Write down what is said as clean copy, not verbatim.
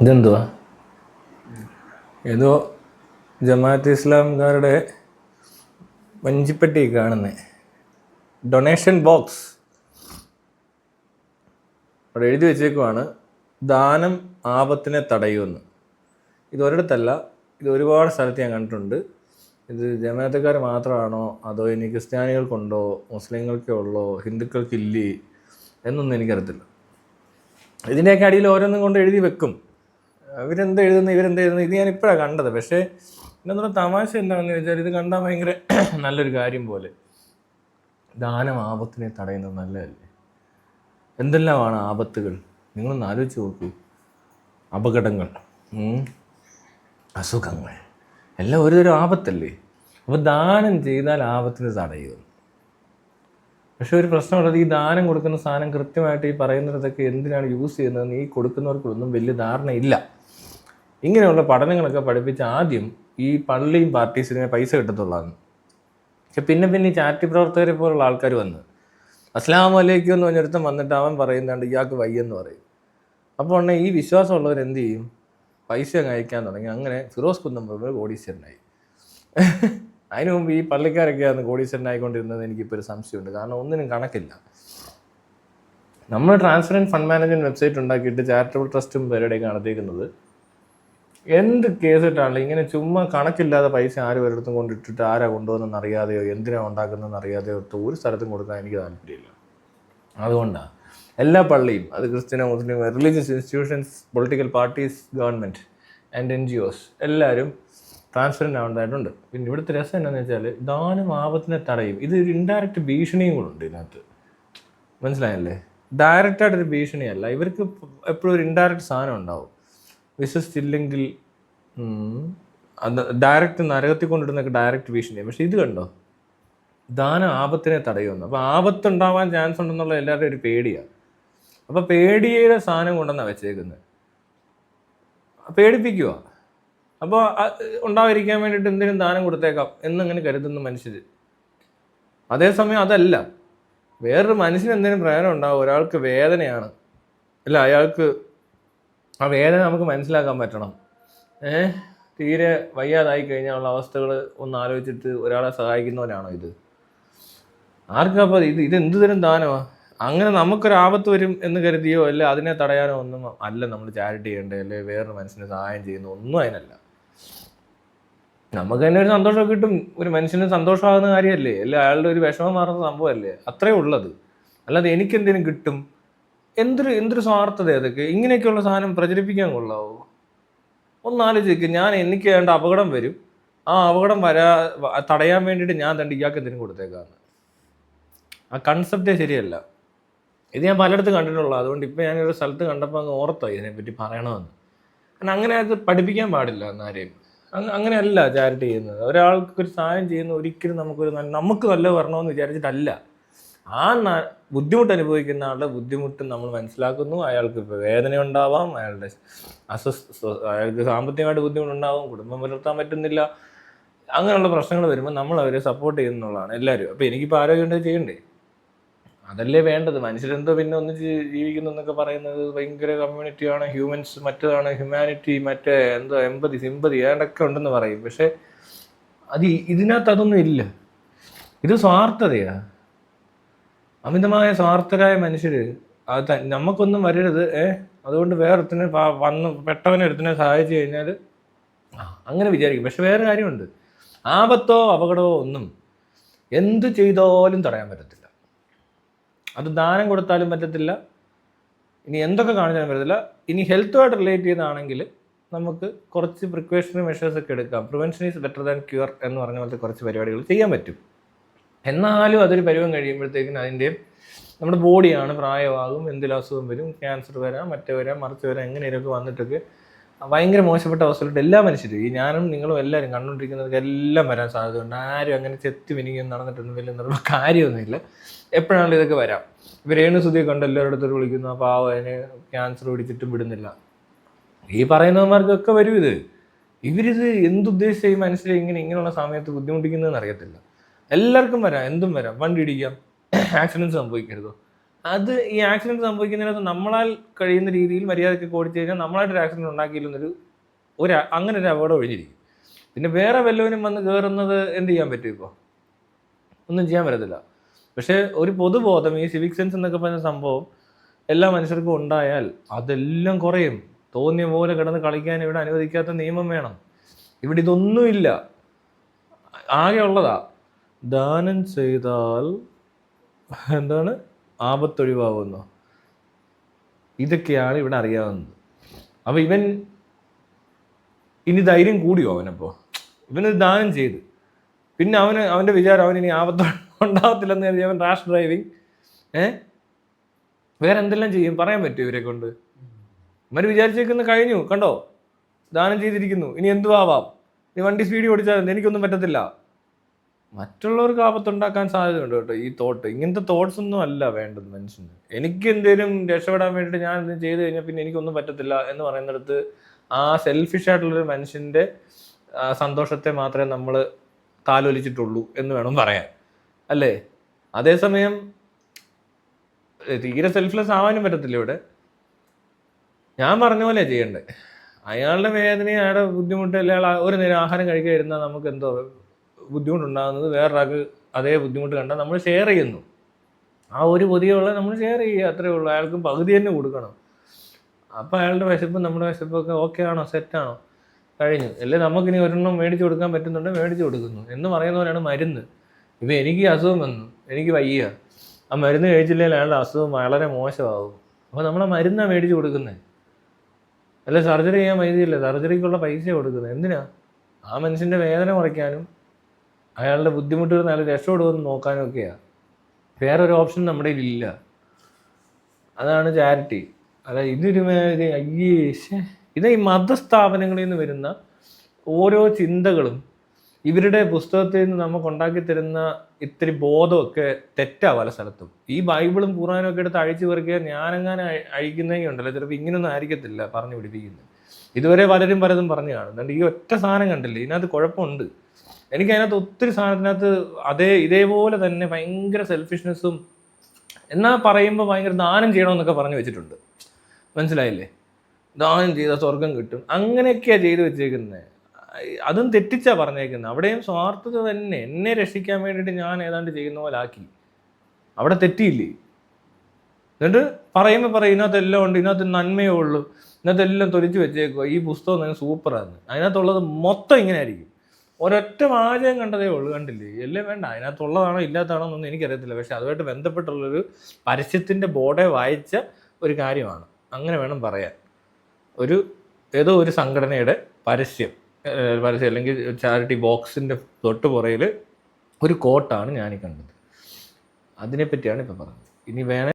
ഇതെന്തുവാ? ഏതോ ജമാഅത്ത് ഇസ്ലാംകാരുടെ വഞ്ചിപ്പെട്ടി കാണുന്നേ. ഡൊണേഷൻ ബോക്സ് അവിടെ എഴുതി വെച്ചേക്കുവാണ്, ദാനം ആപത്തിനെ തടയുമെന്ന്. ഇത് ഒരിടത്തല്ല, ഇത് ഒരുപാട് സ്ഥലത്ത് ഞാൻ കണ്ടിട്ടുണ്ട്. ഇത് ജമാഅത്തുകാർ മാത്രമാണോ അതോ ഇനി ക്രിസ്ത്യാനികൾക്കുണ്ടോ, മുസ്ലിങ്ങൾക്കേ ഉള്ളോ, ഹിന്ദുക്കൾക്കില്ലേ എന്നൊന്നും എനിക്കറിയത്തില്ല. ഇതിൻ്റെയൊക്കെ അടിയിൽ ഓരോന്നും കൊണ്ട് എഴുതി വെക്കും. ഇവരെന്ത് എഴുതുന്നു ഇത് ഞാൻ ഇപ്പോഴാണ് കണ്ടത്. പക്ഷേ എന്നുള്ള തമാശ എന്താണെന്ന് ചോദിച്ചാൽ, ഇത് കണ്ടാൽ ഭയങ്കര നല്ലൊരു കാര്യം പോലെ. ദാനം ആപത്തിനെ തടയുന്നത് നല്ലതല്ലേ? എന്തെല്ലാമാണ് ആപത്തുകൾ, നിങ്ങളൊന്ന് ആലോചിച്ച് നോക്കൂ. അപകടങ്ങൾ, അസുഖങ്ങൾ എല്ലാം ഒരുതരം ആപത്തല്ലേ? അപ്പോൾ ദാനം ചെയ്താൽ ആപത്തിന് തടയുമെന്ന്. പക്ഷെ ഒരു പ്രശ്നമുള്ളത്, ഈ ദാനം കൊടുക്കുന്ന സാധനം കൃത്യമായിട്ട് ഈ പറയുന്നിടത്തൊക്കെ എന്തിനാണ് യൂസ് ചെയ്യുന്നതെന്ന് ഈ കൊടുക്കുന്നവർക്കൊന്നും വലിയ ധാരണയില്ല. ഇങ്ങനെയുള്ള പഠനങ്ങളൊക്കെ പഠിപ്പിച്ച് ആദ്യം ഈ പള്ളിയും പാർട്ടീസിനെ പൈസ കിട്ടത്തുള്ളതാണ്. പക്ഷെ പിന്നെ ഈ ചാരിറ്റി പ്രവർത്തകരെ പോലുള്ള ആൾക്കാർ വന്ന് അസ്സലാമു അലൈക്കും എന്ന് പറഞ്ഞൊരുത്തം വന്നിട്ട് അവൻ പറയുന്നുണ്ട് ഇയാൾക്ക് വയ്യെന്ന് പറയും. അപ്പോൾ ഈ വിശ്വാസമുള്ളവർ എന്ത് ചെയ്യും? പൈസ അങ്ങ് അയക്കാൻ തുടങ്ങി. അങ്ങനെ ഫിറോസ് കുന്നംപറമ്പിൽ കോടീശ്വരനായി. അതിനു മുമ്പ് ഈ പള്ളിക്കാരൊക്കെയാണ് കോടീശ്വരനായിക്കൊണ്ടിരുന്നത്. എനിക്കിപ്പോൾ ഒരു സംശയമുണ്ട്. കാരണം ഒന്നിനും കണക്കില്ല. നമ്മൾ ട്രാൻസ്പെറൻറ്റ് ഫണ്ട് മാനേജ്മെൻറ്റ് വെബ്സൈറ്റ് ഉണ്ടാക്കിയിട്ട് ചാരിറ്റബിൾ ട്രസ്റ്റും പേരുടെയൊക്കെ നടത്തിയിരിക്കുന്നത്. എന്ത് കേസിട്ടാണല്ലോ ഇങ്ങനെ ചുമ്മാ കണക്കില്ലാതെ പൈസ ആരും ഒരിടത്തും കൊണ്ടിട്ടിട്ട് ആരാ കൊണ്ടുവന്നെന്ന് അറിയാതെയോ എന്തിനാണ് ഉണ്ടാക്കുന്നതെന്ന് അറിയാതെയോ ഒരു സ്ഥലത്തും കൊടുക്കാൻ എനിക്ക് താല്പര്യമില്ല. അതുകൊണ്ടാണ് എല്ലാ പള്ളിയും, അത് Cristiano Muslim, religious institutions, political parties, government and NGOs എല്ലാവരും ട്രാൻസ്പെറൻ്റ് ആവേണ്ടതായിട്ടുണ്ട്. പിന്നെ ഇവിടുത്തെ രസം എന്താണെന്ന് വെച്ചാൽ, ദാനം ആപത്തിനെ തടയും. ഇതൊരു ഇൻഡയറക്റ്റ് ഭീഷണിയും കൂടെ ഉണ്ട് ഇതിനകത്ത്. മനസ്സിലായല്ലേ? ഡയറക്റ്റായിട്ടൊരു ഭീഷണിയല്ല. ഇവർക്ക് എപ്പോഴും ഒരു ഇൻഡയറക്റ്റ് സാധനം ഉണ്ടാവും. വിശ്വസിച്ചില്ലെങ്കിൽ അത് ഡയറക്റ്റ് നരകത്തിൽ കൊണ്ടിടുന്നൊക്കെ ഡയറക്റ്റ് ഭീഷണിയാണ്. പക്ഷെ ഇത് കണ്ടോ, ദാനം ആപത്തിനെ തടയുമെന്ന്. അപ്പോൾ ആപത്തുണ്ടാവാൻ ചാൻസ് ഉണ്ടെന്നുള്ള എല്ലാവരുടെയും ഒരു പേടിയാണ്. അപ്പോൾ പേടിയുടെ സാധനം കൊണ്ടെന്നാണ് വെച്ചേക്കുന്നത്, പേടിപ്പിക്കുക. അപ്പോൾ ഉണ്ടാവാതിരിക്കാൻ വേണ്ടിയിട്ട് എന്തെങ്കിലും ദാനം കൊടുത്തേക്കാം എന്നങ്ങനെ കരുതുന്ന മനുഷ്യർ. അതേസമയം അതല്ല, വേറൊരു മനുഷ്യന് എന്തെങ്കിലും പ്രയോജനം ഉണ്ടാവും. ഒരാൾക്ക് വേദനയാണ്, അല്ല അയാൾക്ക് ആ വേദന നമുക്ക് മനസ്സിലാക്കാൻ പറ്റണം. തീരെ വയ്യാതായി കഴിഞ്ഞാലുള്ള അവസ്ഥകൾ ഒന്ന് ആലോചിച്ചിട്ട് ഒരാളെ സഹായിക്കുന്നവനാണോ ഇത്? ആർക്കപ്പോൾ ഇത് എന്ത് തരം ദാനമാണ്? അങ്ങനെ നമുക്കൊരാപത്ത് വരും എന്ന് കരുതിയോ അല്ലെ അതിനെ തടയാനോ ഒന്നും അല്ല നമ്മൾ ചാരിറ്റി ചെയ്യേണ്ടത്, അല്ലെ വേറൊരു മനുഷ്യന് സഹായം ചെയ്യുന്നു, ഒന്നും അതിനല്ല. നമുക്ക് തന്നെ ഒരു സന്തോഷം കിട്ടും, ഒരു മനുഷ്യന് സന്തോഷമാകുന്ന കാര്യമല്ലേ, അല്ലെ അയാളുടെ ഒരു വിഷമം മാറുന്ന സംഭവമല്ലേ, അത്രേ ഉള്ളത്. അല്ലാതെ എനിക്കെന്തിനും കിട്ടും, എന്തൊരു സ്വാർത്ഥത അതൊക്കെ. ഇങ്ങനെയൊക്കെയുള്ള സാധനം പ്രചരിപ്പിക്കാൻ കൊള്ളാവോ? ഒന്നാലോചിക്കുക. എനിക്ക് വേണ്ട അപകടം വരും, ആ അപകടം തടയാൻ വേണ്ടിയിട്ട് ഞാൻ തന്നെ ഇയാൾക്ക് എന്തെങ്കിലും കൊടുത്തേക്കാന്ന്. ആ കൺസെപ്റ്റേ ശരിയല്ല. ഇത് ഞാൻ പലയിടത്തും കണ്ടിട്ടുള്ളൂ. അതുകൊണ്ട് ഇപ്പം ഞാനൊരു സ്ഥലത്ത് കണ്ടപ്പോൾ അങ്ങ് ഓർത്തോ ഇതിനെപ്പറ്റി പറയണമെന്ന്. കാരണം അങ്ങനെ അത് പഠിപ്പിക്കാൻ പാടില്ല എന്നാരെയും. അങ്ങനെയല്ല ചാരിറ്റി ചെയ്യുന്നത്. ഒരാൾക്കൊരു സഹായം ചെയ്യുന്ന ഒരിക്കലും നമുക്ക് നല്ല വരണമെന്ന് വിചാരിച്ചിട്ടല്ല. ആ ബുദ്ധിമുട്ട് അനുഭവിക്കുന്ന ആളുടെ ബുദ്ധിമുട്ട് നമ്മൾ മനസ്സിലാക്കുന്നു. അയാൾക്ക് ഇപ്പോൾ വേദന ഉണ്ടാവാം, അയാൾക്ക് സാമ്പത്തികമായിട്ട് ബുദ്ധിമുട്ടുണ്ടാവും, കുടുംബം പുലർത്താൻ പറ്റുന്നില്ല, അങ്ങനെയുള്ള പ്രശ്നങ്ങൾ വരുമ്പോൾ നമ്മൾ അവരെ സപ്പോർട്ട് ചെയ്യുന്നുള്ളതാണ് എല്ലാവരും. അപ്പോൾ എനിക്കിപ്പോൾ ആരോഗ്യം ചെയ്യണ്ടേ? അതല്ലേ വേണ്ടത്. മനുഷ്യരെന്തോ പിന്നെ ഒന്നിച്ച് ജീവിക്കുന്നു എന്നൊക്കെ പറയുന്നത് ഭയങ്കര കമ്മ്യൂണിറ്റിയാണ്, ഹ്യൂമൻസ് മറ്റേതാണ്, ഹ്യൂമാനിറ്റി മറ്റേ എന്തോ എമ്പതി സിമ്പതി ഏതൊക്കെ ഉണ്ടെന്ന് പറയും. പക്ഷേ ഇതിനകത്ത് അതൊന്നും ഇല്ല. ഇത് സ്വാർത്ഥതയാണ്. അമിതമായ സ്വാർത്ഥരായ മനുഷ്യർ. അത് നമുക്കൊന്നും വരരുത്, അതുകൊണ്ട് വേറൊരുത്തിനെ പെട്ടവനൊരുത്തിനെ സഹായിച്ചു കഴിഞ്ഞാൽ അങ്ങനെ വിചാരിക്കും. പക്ഷെ വേറെ കാര്യമുണ്ട്, ആപത്തോ അപകടമോ ഒന്നും എന്ത് ചെയ്താലും തടയാൻ പറ്റത്തില്ല. അത് ദാനം കൊടുത്താലും പറ്റത്തില്ല, ഇനി എന്തൊക്കെ കാണിച്ചാലും പറ്റത്തില്ല. ഇനി ഹെൽത്തുമായിട്ട് റിലേറ്റ് ചെയ്താണെങ്കിൽ നമുക്ക് കുറച്ച് പ്രിക്കോഷണറി മെഷേഴ്സ് ഒക്കെ എടുക്കാം. Prevention is better than cure എന്ന് പറഞ്ഞ പോലത്തെ കുറച്ച് പരിപാടികൾ ചെയ്യാൻ പറ്റും. എന്നാലും അതൊരു പരുവം കഴിയുമ്പോഴത്തേക്കിനും അതിൻ്റെയും നമ്മുടെ ബോഡിയാണ്, പ്രായമാകും, എന്തെങ്കിലും അസുഖം വരും, ക്യാൻസർ വരാം, മറ്റേ വരാം, മറിച്ച് വരാം, എങ്ങനെയൊക്കെ വന്നിട്ടൊക്കെ ഭയങ്കര മോശപ്പെട്ട അവസ്ഥയിലോട്ട് എല്ലാ മനുഷ്യരും, ഈ ഞാനും നിങ്ങളും എല്ലാവരും കണ്ടുകൊണ്ടിരിക്കുന്നവർക്ക് എല്ലാം വരാൻ സാധ്യതയുണ്ട്. ആരും അങ്ങനെ ചെത്തി മിനിങ്ങി നടന്നിട്ടൊന്നും വലിയ എന്നുള്ള കാര്യമൊന്നുമില്ല. എപ്പോഴാണല്ലോ ഇതൊക്കെ വരാം. ഇവർ രേണുസുതിയെ കണ്ട് എല്ലാവരുടെ വിളിക്കുന്നു, അപ്പോൾ അതിന് ക്യാൻസർ പിടിച്ചിട്ടും വിടുന്നില്ല. ഈ പറയുന്നവന്മാർക്കൊക്കെ വരും ഇത്. ഇവരിത് എന്തുദ്ദേശിച്ച ഈ മനുഷ്യരെ ഇങ്ങനെയുള്ള സമയത്ത് ബുദ്ധിമുട്ടിക്കുന്നതെന്ന് അറിയത്തില്ല. എല്ലാവർക്കും വരാം, എന്തും വരാം. വണ്ടി ഇടിക്കാം, ആക്സിഡൻറ്റ് സംഭവിക്കരുതോ? അത് ഈ ആക്സിഡന്റ് സംഭവിക്കുന്നതിനകത്ത് നമ്മളാൽ കഴിയുന്ന രീതിയിൽ മര്യാദയ്ക്ക് ഓടിച്ചു കഴിഞ്ഞാൽ നമ്മളായിട്ടൊരു ആക്സിഡന്റ് ഉണ്ടാക്കിയില്ലെന്നൊരു അങ്ങനെ ഒരു അപകടം ഒഴിഞ്ഞിരിക്കും. പിന്നെ വേറെ വല്ലവനും വന്ന് കയറുന്നത് എന്ത് ചെയ്യാൻ പറ്റും? ഇപ്പോൾ ഒന്നും ചെയ്യാൻ പറ്റത്തില്ല. പക്ഷേ ഒരു പൊതുബോധം, ഈ സിവിക് സെൻസ് എന്നൊക്കെ പറഞ്ഞ സംഭവം എല്ലാ മനുഷ്യർക്കും ഉണ്ടായാൽ അതെല്ലാം കുറയും. തോന്നിയ പോലെ കിടന്ന് കളിക്കാൻ ഇവിടെ അനുവദിക്കാത്ത നിയമം വേണം. ഇവിടെ ഇതൊന്നുമില്ല. ആകെ ഉള്ളതാ ദാനം ചെയ്താൽ എന്താണ് ആപത്തൊഴിവാകുന്നു. ഇതൊക്കെയാണ് ഇവിടെ അറിയാവുന്നത്. അപ്പൊ ഇവൻ ഇനി ധൈര്യം കൂടിയോ അവനപ്പോ? ഇവന് ദാനം ചെയ്ത് പിന്നെ അവന്റെ വിചാരം അവൻ ഇനി ആപത്ത് ഉണ്ടാവത്തില്ലെന്ന് കരുതി അവൻ റാഷ് ഡ്രൈവിങ് വേറെ എന്തെല്ലാം ചെയ്യും? പറയാൻ പറ്റും ഇവരെ കൊണ്ട്? ഇവർ വിചാരിച്ചേക്കുന്ന കഴിഞ്ഞു, കണ്ടോ, ദാനം ചെയ്തിരിക്കുന്നു, ഇനി എന്തു ആവാം, നീ വണ്ടി സ്പീഡിൽ ഓടിച്ചാൽ എനിക്കൊന്നും പറ്റത്തില്ല. മറ്റുള്ളവർക്ക് ആപത്തുണ്ടാക്കാൻ സാധ്യതയുണ്ട് കേട്ടോ ഈ തോട്ട്. ഇങ്ങനത്തെ തോട്ട്സ് ഒന്നും അല്ല വേണ്ടത് മനുഷ്യന്. എനിക്ക് എന്തെങ്കിലും രക്ഷപ്പെടാൻ വേണ്ടിയിട്ട് ഞാൻ ഇത് ചെയ്ത് കഴിഞ്ഞാൽ പിന്നെ എനിക്കൊന്നും പറ്റത്തില്ല എന്ന് പറയുന്നിടത്ത് ആ സെൽഫിഷ് ആയിട്ടുള്ളൊരു മനുഷ്യന്റെ സന്തോഷത്തെ മാത്രമേ നമ്മൾ താലോലിച്ചിട്ടുള്ളൂ എന്ന് വേണം പറയാൻ, അല്ലേ? അതേസമയം തീരെ സെൽഫ്ലെസ് ആവാനും പറ്റത്തില്ല ഇവിടെ. ഞാൻ പറഞ്ഞ പോലെ ചെയ്യണ്ടേ. അയാളുടെ വേദനയും അയാളുടെ ബുദ്ധിമുട്ട്, അയാൾ ഒരു നേരം ആഹാരം കഴിക്കാതിരുന്നാൽ നമുക്ക് എന്തോ ബുദ്ധിമുട്ടുണ്ടാകുന്നത് വേറൊരാൾക്ക് അതേ ബുദ്ധിമുട്ട് കണ്ടാൽ നമ്മൾ ഷെയർ ചെയ്യുന്നു. ആ ഒരു പൊതിയുള്ള നമ്മൾ ഷെയർ ചെയ്യുക, അത്രേ ഉള്ളൂ. അയാൾക്കും പകുതി തന്നെ കൊടുക്കണം. അപ്പം അയാളുടെ വിശപ്പും നമ്മുടെ വിശപ്പൊക്കെ ഓക്കെ ആണോ, സെറ്റാണോ, കഴിഞ്ഞു. അല്ലെ നമുക്കിനി ഒരെണ്ണം മേടിച്ച് കൊടുക്കാൻ പറ്റുന്നുണ്ട്, മേടിച്ച് കൊടുക്കുന്നു എന്ന് പറയുന്നവരാണ് മരുന്ന്. ഇപ്പം എനിക്ക് അസുഖം വന്നു, എനിക്ക് വയ്യ, ആ മരുന്ന് കഴിച്ചില്ലെങ്കിൽ അയാളുടെ അസുഖം വളരെ മോശമാകും. അപ്പോൾ നമ്മളെ മരുന്നാണ് മേടിച്ച് കൊടുക്കുന്നത്. അല്ല സർജറി ചെയ്യാൻ മൈദിയില്ല, സർജറിക്കുള്ള പൈസ കൊടുക്കുന്നത് എന്തിനാ? ആ മനുഷ്യൻ്റെ വേദന കുറയ്ക്കാനും അയാളുടെ ബുദ്ധിമുട്ടുകൾ അയാൾ രക്ഷപ്പെടുമെന്ന് നോക്കാനും ഒക്കെയാണ്. വേറൊരു ഓപ്ഷൻ നമ്മുടെ ഇല്ല. അതാണ് ചാരിറ്റി. അല്ല ഇതൊരു ഇത് ഈ മതസ്ഥാപനങ്ങളിൽ നിന്ന് വരുന്ന ഓരോ ചിന്തകളും ഇവരുടെ പുസ്തകത്തിൽ നിന്ന് നമുക്ക് ഉണ്ടാക്കി തരുന്ന ഇത്തിരി ബോധമൊക്കെ തെറ്റാ പല സ്ഥലത്തും. ഈ ബൈബിളും ഖുറാനും ഒക്കെ എടുത്ത് അഴിച്ചു പെറുക്കിയ ഞാനെങ്ങാനും അഴിക്കുന്നതൊക്കെ ഉണ്ടല്ലോ, ചിലപ്പോൾ ഇങ്ങനൊന്നും ആയിരിക്കത്തില്ല പറഞ്ഞു പിടിപ്പിക്കുന്നത്. ഇതുവരെ പലരും പലതും പറഞ്ഞു കാണുന്നുണ്ട്. ഈ ഒറ്റ സാധനം കണ്ടില്ലേ, ഇതിനകത്ത് കുഴപ്പമുണ്ട്. എനിക്ക് അതിനകത്ത് ഒത്തിരി സാധനത്തിനകത്ത് ഇതേപോലെ തന്നെ ഭയങ്കര സെൽഫിഷ്നെസ്സും, എന്നാൽ പറയുമ്പോൾ ഭയങ്കര ദാനം ചെയ്യണമെന്നൊക്കെ പറഞ്ഞു വെച്ചിട്ടുണ്ട്. മനസ്സിലായില്ലേ? ദാനം ചെയ്താൽ സ്വർഗം കിട്ടും, അങ്ങനെയൊക്കെയാണ് ചെയ്തു വെച്ചേക്കുന്നത്. അതും തെറ്റിച്ചാ പറഞ്ഞേക്കുന്നത്. അവിടെയും സ്വാർത്ഥത തന്നെ. എന്നെ രക്ഷിക്കാൻ വേണ്ടിയിട്ട് ഞാൻ ഏതാണ്ട് ചെയ്യുന്ന പോലെ ആക്കി. അവിടെ തെറ്റിയില്ലേ? എന്നിട്ട് പറയുമ്പോൾ പറയും ഇതിനകത്തെല്ലാം ഉണ്ട്, ഇതിനകത്ത് നന്മയേ ഉള്ളൂ, ഇതിനകത്തെല്ലാം തൊലിച്ച് വെച്ചേക്കുക, ഈ പുസ്തകം തന്നെ സൂപ്പറാണ്. അതിനകത്തുള്ളത് മൊത്തം ഇങ്ങനെ ആയിരിക്കും. ഒരൊറ്റ വാചകം കണ്ടതേ ഉള്ളൂ, കണ്ടില്ലേ? എല്ലാം വേണ്ട, അതിനകത്തുള്ളതാണോ ഇല്ലാത്തതാണോ എന്നൊന്നും എനിക്കറിയത്തില്ല. പക്ഷെ അതുമായിട്ട് ബന്ധപ്പെട്ടുള്ളൊരു പരസ്യത്തിൻ്റെ ബോർഡെ വായിച്ച ഒരു കാര്യമാണ്. അങ്ങനെ വേണം പറയാൻ. ഏതോ ഒരു സംഘടനയുടെ പരസ്യം അല്ലെങ്കിൽ ചാരിറ്റി ബോക്സിൻ്റെ തൊട്ട് പുറയിൽ ഒരു കോട്ടാണ് ഞാനീ കണ്ടത്. അതിനെപ്പറ്റിയാണ് ഇപ്പം പറഞ്ഞത്. ഇനി വേണേ